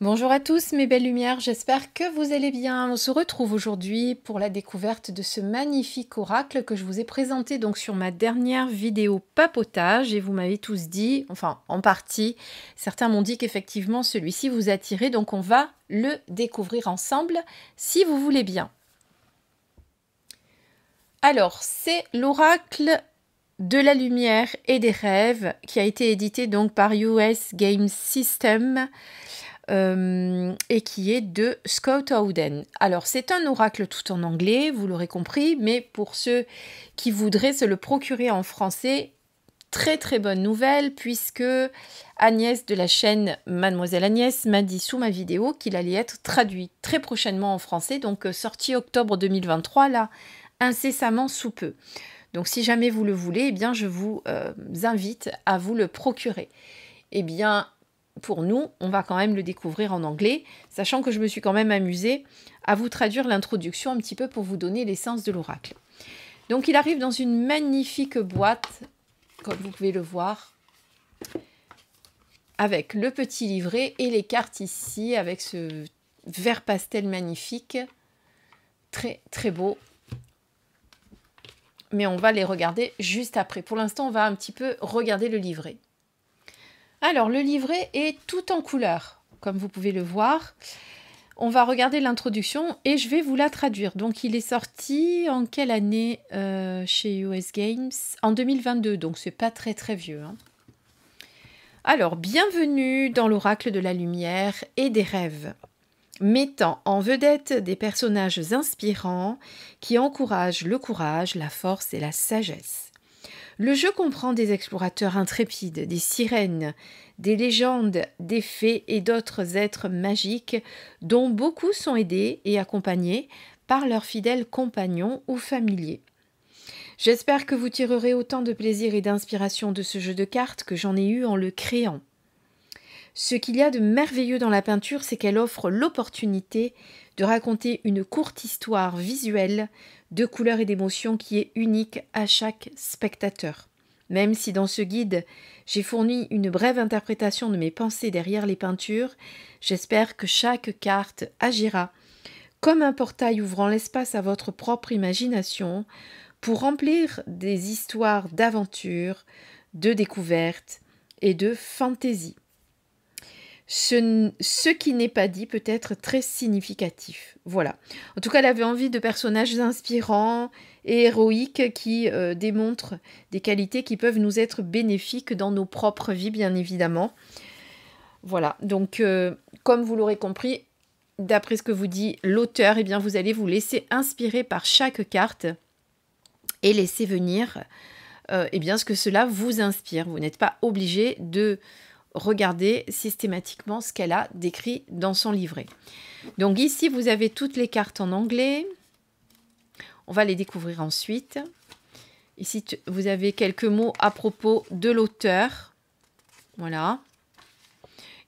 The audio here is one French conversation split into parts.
Bonjour à tous mes belles lumières, j'espère que vous allez bien. On se retrouve aujourd'hui pour la découverte de ce magnifique oracle que je vous ai présenté donc sur ma dernière vidéo papotage et vous m'avez tous dit, enfin en partie, certains m'ont dit qu'effectivement celui-ci vous attirait, donc on va le découvrir ensemble si vous voulez bien. Alors c'est l'oracle de la lumière et des rêves qui a été édité donc par US Game System. Et qui est de Scott Howden. Alors c'est un oracle tout en anglais, vous l'aurez compris, mais pour ceux qui voudraient se le procurer en français, très très bonne nouvelle, puisque Agnès de la chaîne Mademoiselle Agnès m'a dit sous ma vidéo qu'il allait être traduit très prochainement en français, donc sorti octobre 2023, là, incessamment sous peu. Donc si jamais vous le voulez, eh bien je vous invite à vous le procurer. Eh bien, pour nous, on va quand même le découvrir en anglais, sachant que je me suis quand même amusée à vous traduire l'introduction un petit peu pour vous donner l'essence de l'oracle. Donc il arrive dans une magnifique boîte, comme vous pouvez le voir, avec le petit livret et les cartes ici, avec ce vert pastel magnifique, très très beau. Mais on va les regarder juste après. Pour l'instant, on va un petit peu regarder le livret. Alors, le livret est tout en couleur, comme vous pouvez le voir. On va regarder l'introduction et je vais vous la traduire. Donc, il est sorti en quelle année chez US Games? En 2022, donc c'est pas très très vieux. Hein. Alors, bienvenue dans l'oracle de la lumière et des rêves, mettant en vedette des personnages inspirants qui encouragent le courage, la force et la sagesse. Le jeu comprend des explorateurs intrépides, des sirènes, des légendes, des fées et d'autres êtres magiques dont beaucoup sont aidés et accompagnés par leurs fidèles compagnons ou familiers. J'espère que vous tirerez autant de plaisir et d'inspiration de ce jeu de cartes que j'en ai eu en le créant. Ce qu'il y a de merveilleux dans la peinture, c'est qu'elle offre l'opportunité de raconter une courte histoire visuelle de couleurs et d'émotions qui est unique à chaque spectateur. Même si dans ce guide, j'ai fourni une brève interprétation de mes pensées derrière les peintures, j'espère que chaque carte agira comme un portail ouvrant l'espace à votre propre imagination pour remplir des histoires d'aventure, de découverte et de fantaisie. Ce qui n'est pas dit peut être très significatif. Voilà. En tout cas, elle avait envie de personnages inspirants et héroïques qui démontrent des qualités qui peuvent nous être bénéfiques dans nos propres vies, bien évidemment. Voilà. Donc, comme vous l'aurez compris, d'après ce que vous dit l'auteur, eh bien, vous allez vous laisser inspirer par chaque carte et laisser venir eh bien, ce que cela vous inspire. Vous n'êtes pas obligé de regardez systématiquement ce qu'elle a décrit dans son livret. Donc ici, vous avez toutes les cartes en anglais. On va les découvrir ensuite. Ici, vous avez quelques mots à propos de l'auteur. Voilà.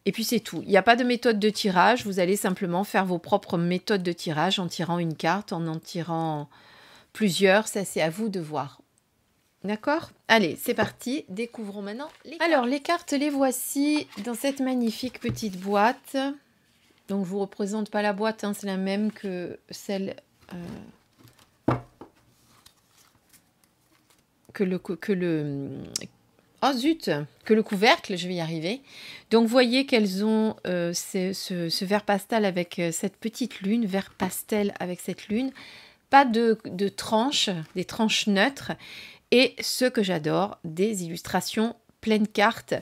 Et puis c'est tout. Il n'y a pas de méthode de tirage. Vous allez simplement faire vos propres méthodes de tirage en tirant une carte, en tirant plusieurs. Ça, c'est à vous de voir. D'accord? Allez, c'est parti. Découvrons maintenant les cartes. Alors, les cartes, les voici dans cette magnifique petite boîte. Donc, je ne vous représente pas la boîte, hein, c'est la même que celle... que le oh zut! Que le couvercle, je vais y arriver. Donc, vous voyez qu'elles ont ce vert pastel avec cette petite lune, vert pastel avec cette lune. Pas de tranches, des tranches neutres. Et ce que j'adore, des illustrations pleines cartes.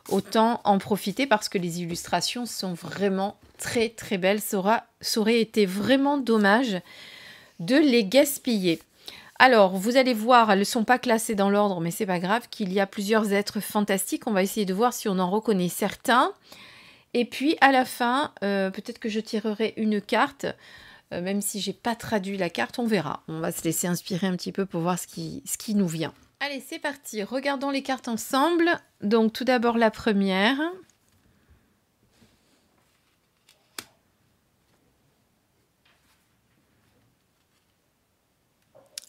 Autant en profiter parce que les illustrations sont vraiment très très belles. Ça aurait été vraiment dommage de les gaspiller. Alors, vous allez voir, elles ne sont pas classées dans l'ordre, mais c'est pas grave, qu'il y a plusieurs êtres fantastiques. On va essayer de voir si on en reconnaît certains. Et puis, à la fin, peut-être que je tirerai une carte. Même si j'ai pas traduit la carte, on verra. On va se laisser inspirer un petit peu pour voir ce qui nous vient. Allez, c'est parti. Regardons les cartes ensemble. Donc, tout d'abord, la première.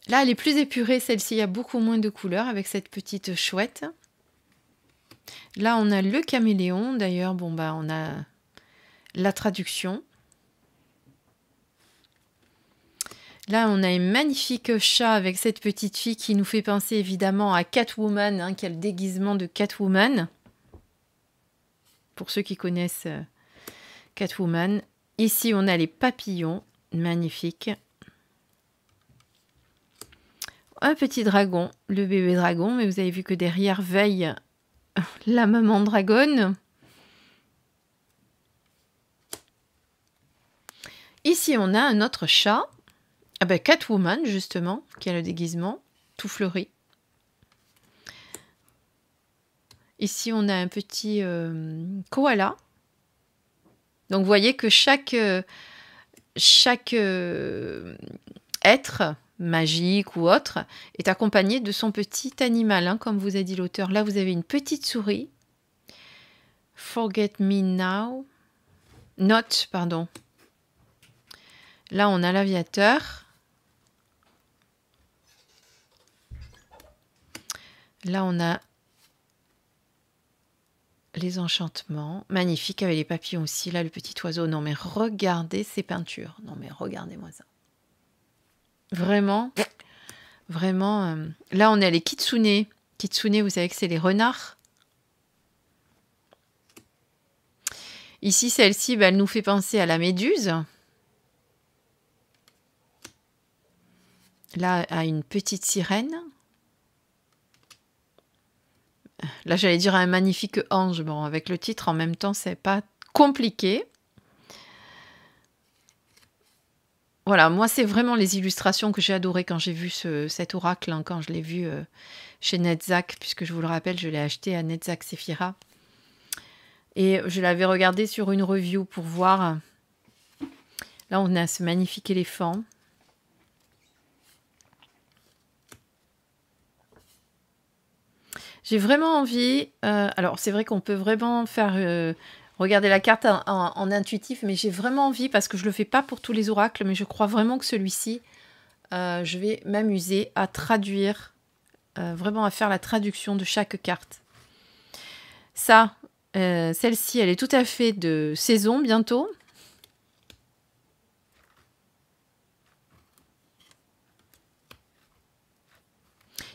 Là, elle est plus épurée. Celle-ci, il y a beaucoup moins de couleurs avec cette petite chouette. Là, on a le caméléon. D'ailleurs, bon, bah, on a la traduction. Là, on a un magnifique chat avec cette petite fille qui nous fait penser évidemment à Catwoman, hein, qui a le déguisement de Catwoman. Pour ceux qui connaissent Catwoman. Ici, on a les papillons, magnifiques. Un petit dragon, le bébé dragon, mais vous avez vu que derrière veille la maman dragonne. Ici, on a un autre chat. Ah ben, Catwoman, justement, qui a le déguisement, tout fleuri. Ici, on a un petit koala. Donc, vous voyez que chaque être magique ou autre est accompagné de son petit animal, hein, comme vous a dit l'auteur. Là, vous avez une petite souris. Forget me now. Not, pardon. Là, on a l'aviateur. Là, on a les enchantements. Magnifique, avec les papillons aussi. Là, le petit oiseau. Non, mais regardez ces peintures. Non, mais regardez-moi ça. Vraiment, vraiment. Là, on est à les kitsune. Kitsune, vous savez que c'est les renards. Ici, celle-ci, bah, elle nous fait penser à la méduse. Là, à une petite sirène. Là, j'allais dire un magnifique ange. Bon, avec le titre, en même temps, c'est pas compliqué. Voilà, moi, c'est vraiment les illustrations que j'ai adorées quand j'ai vu cet oracle, hein, quand je l'ai vu chez Netzach, puisque je vous le rappelle, je l'ai acheté à Netzach Sephira. Et je l'avais regardé sur une review pour voir. Là, on a ce magnifique éléphant. J'ai vraiment envie... alors, c'est vrai qu'on peut vraiment faire... regarder la carte en intuitif, mais j'ai vraiment envie, parce que je ne le fais pas pour tous les oracles, mais je crois vraiment que celui-ci, je vais m'amuser à traduire, vraiment à faire la traduction de chaque carte. Ça, celle-ci, elle est tout à fait de saison bientôt.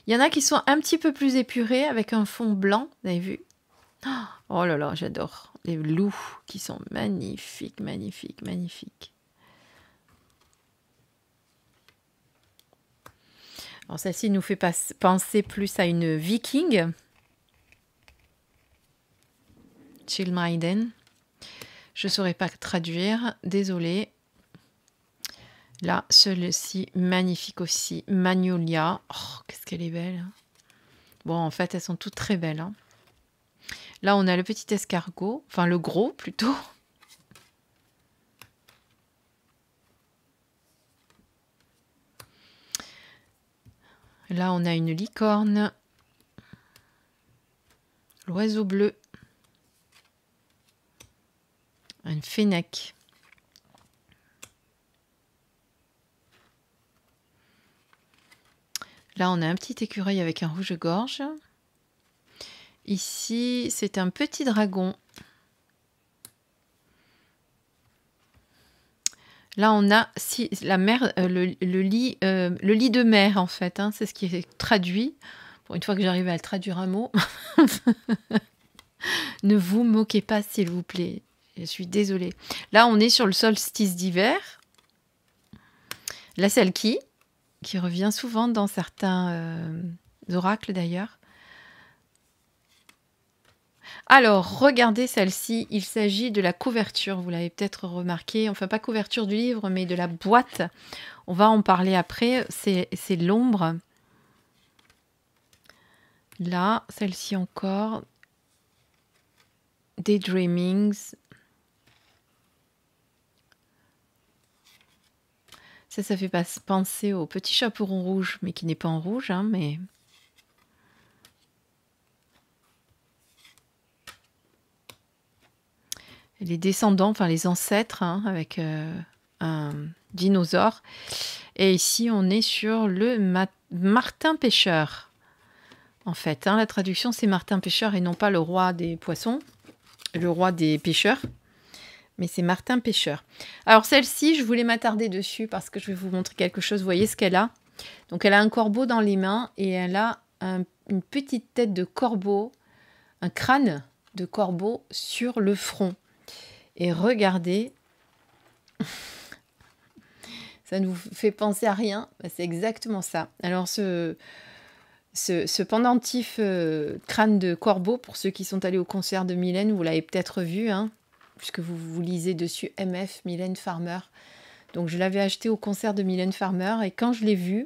Il y en a qui sont un petit peu plus épurés avec un fond blanc, vous avez vu? Oh là là, j'adore. Les loups qui sont magnifiques, magnifiques, magnifiques. Alors celle-ci nous fait penser plus à une viking. Chilmaiden. Je ne saurais pas traduire, désolée. Là, celle-ci, magnifique aussi. Magnolia. Oh, qu'est-ce qu'elle est belle. Bon, en fait, elles sont toutes très belles. Hein. Là, on a le petit escargot. Enfin, le gros, plutôt. Là, on a une licorne. L'oiseau bleu. Un fennec. Là, on a un petit écureuil avec un rouge-gorge. Ici, c'est un petit dragon. Là, on a la mer, le lit de mer, en fait. Hein, c'est ce qui est traduit. Pour une fois que j'arrive à le traduire un mot. Ne vous moquez pas, s'il vous plaît. Je suis désolée. Là, on est sur le solstice d'hiver. La Selkie, qui revient souvent dans certains oracles, d'ailleurs. Alors, regardez celle-ci, il s'agit de la couverture, vous l'avez peut-être remarqué, enfin pas couverture du livre, mais de la boîte. On va en parler après, c'est l'ombre. Là, celle-ci encore, Daydreamings. Ça fait penser au petit chaperon rouge, mais qui n'est pas en rouge, hein, mais... Les descendants, enfin les ancêtres, hein, avec un dinosaure. Et ici, on est sur le martin pêcheur. En fait, hein, la traduction, c'est martin pêcheur et non pas le roi des poissons, le roi des pêcheurs. Mais c'est Martin Pêcheur. Alors celle-ci, je voulais m'attarder dessus parce que je vais vous montrer quelque chose. Vous voyez ce qu'elle a? Donc elle a un corbeau dans les mains et elle a une petite tête de corbeau, un crâne de corbeau sur le front. Et regardez, ça ne vous fait penser à rien, c'est exactement ça. Alors ce pendentif crâne de corbeau, pour ceux qui sont allés au concert de Mylène, vous l'avez peut-être vu, hein, puisque vous lisez dessus MF, Mylène Farmer. Donc je l'avais acheté au concert de Mylène Farmer et quand je l'ai vu,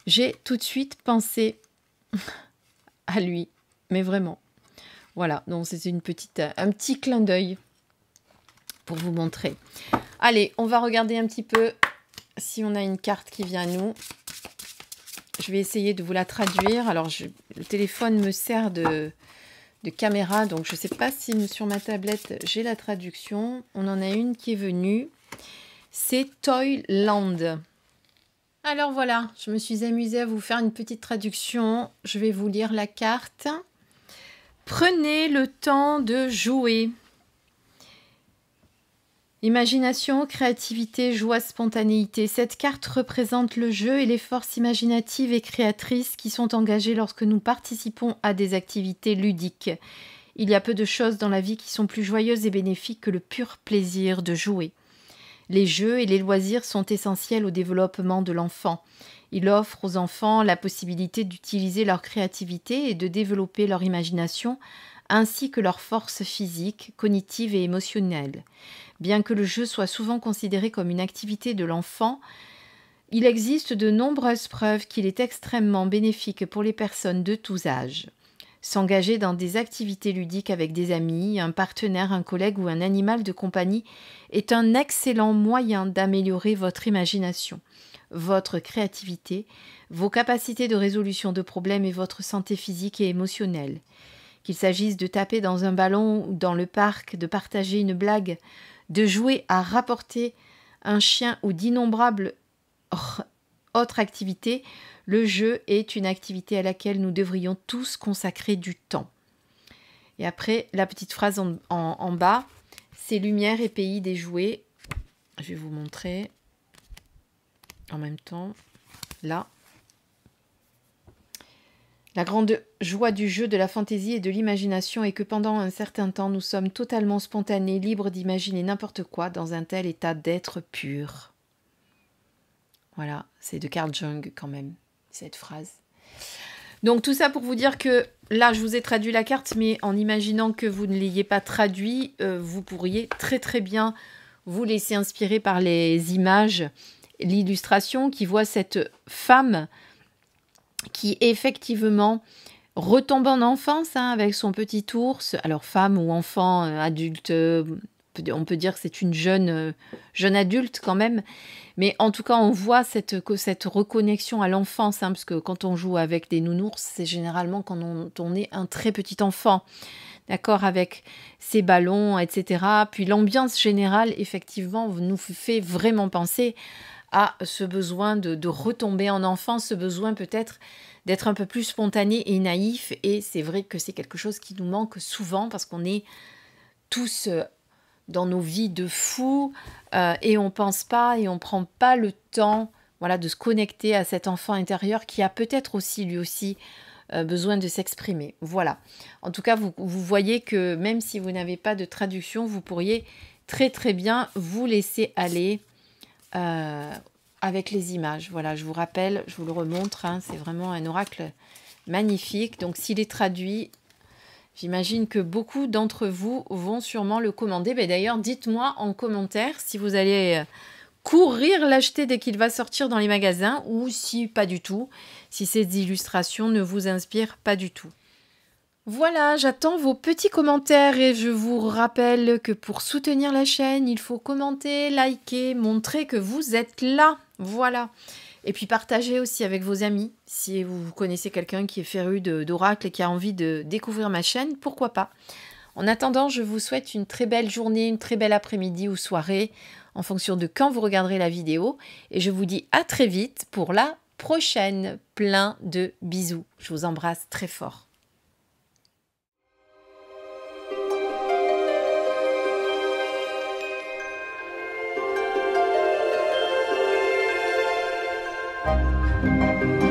j'ai tout de suite pensé à lui, mais vraiment. Voilà, donc c'était un petit clin d'œil pour vous montrer. Allez, on va regarder un petit peu si on a une carte qui vient à nous. Je vais essayer de vous la traduire. Alors, le téléphone me sert de caméra, donc je ne sais pas si sur ma tablette j'ai la traduction. On en a une qui est venue. C'est Toyland. Alors voilà, je me suis amusée à vous faire une petite traduction. Je vais vous lire la carte. Prenez le temps de jouer. Imagination, créativité, joie, spontanéité. Cette carte représente le jeu et les forces imaginatives et créatrices qui sont engagées lorsque nous participons à des activités ludiques. Il y a peu de choses dans la vie qui sont plus joyeuses et bénéfiques que le pur plaisir de jouer. Les jeux et les loisirs sont essentiels au développement de l'enfant. Ils offrent aux enfants la possibilité d'utiliser leur créativité et de développer leur imagination, ainsi que leurs forces physiques, cognitives et émotionnelles. Bien que le jeu soit souvent considéré comme une activité de l'enfant, il existe de nombreuses preuves qu'il est extrêmement bénéfique pour les personnes de tous âges. S'engager dans des activités ludiques avec des amis, un partenaire, un collègue ou un animal de compagnie est un excellent moyen d'améliorer votre imagination, votre créativité, vos capacités de résolution de problèmes et votre santé physique et émotionnelle. Qu'il s'agisse de taper dans un ballon ou dans le parc, de partager une blague, de jouer à rapporter un chien ou d'innombrables autres activités, le jeu est une activité à laquelle nous devrions tous consacrer du temps. Et après, la petite phrase en bas, c'est lumière et pays des jouets. Je vais vous montrer en même temps. Là. La grande joie du jeu, de la fantaisie et de l'imagination est que pendant un certain temps, nous sommes totalement spontanés, libres d'imaginer n'importe quoi dans un tel état d'être pur. Voilà, c'est de Carl Jung quand même, cette phrase. Donc tout ça pour vous dire que là, je vous ai traduit la carte, mais en imaginant que vous ne l'ayez pas traduit, vous pourriez très très bien vous laisser inspirer par les images, l'illustration qui voit cette femme qui effectivement retombe en enfance hein, avec son petit ours. Alors femme ou enfant, adulte, on peut dire que c'est une jeune adulte quand même. Mais en tout cas, on voit cette reconnexion à l'enfance, hein, parce que quand on joue avec des nounours, c'est généralement quand on est un très petit enfant, d'accord, avec ses ballons, etc. Puis l'ambiance générale, effectivement, nous fait vraiment penser à ce besoin de retomber en enfance, ce besoin peut-être d'être un peu plus spontané et naïf. Et c'est vrai que c'est quelque chose qui nous manque souvent parce qu'on est tous dans nos vies de fous et on pense pas et on prend pas le temps voilà, de se connecter à cet enfant intérieur qui a peut-être aussi lui aussi besoin de s'exprimer. Voilà. En tout cas, vous voyez que même si vous n'avez pas de traduction, vous pourriez très très bien vous laisser aller avec les images. Voilà, je vous rappelle, je vous le remontre, hein, c'est vraiment un oracle magnifique. Donc s'il est traduit, j'imagine que beaucoup d'entre vous vont sûrement le commander. Mais d'ailleurs, dites-moi en commentaire si vous allez courir l'acheter dès qu'il va sortir dans les magasins ou si pas du tout, si ces illustrations ne vous inspirent pas du tout. Voilà, j'attends vos petits commentaires et je vous rappelle que pour soutenir la chaîne, il faut commenter, liker, montrer que vous êtes là. Voilà. Et puis partagez aussi avec vos amis. Si vous connaissez quelqu'un qui est féru d'oracle et qui a envie de découvrir ma chaîne, pourquoi pas. En attendant, je vous souhaite une très belle journée, une très belle après-midi ou soirée, en fonction de quand vous regarderez la vidéo. Et je vous dis à très vite pour la prochaine. Plein de bisous. Je vous embrasse très fort. bientôt.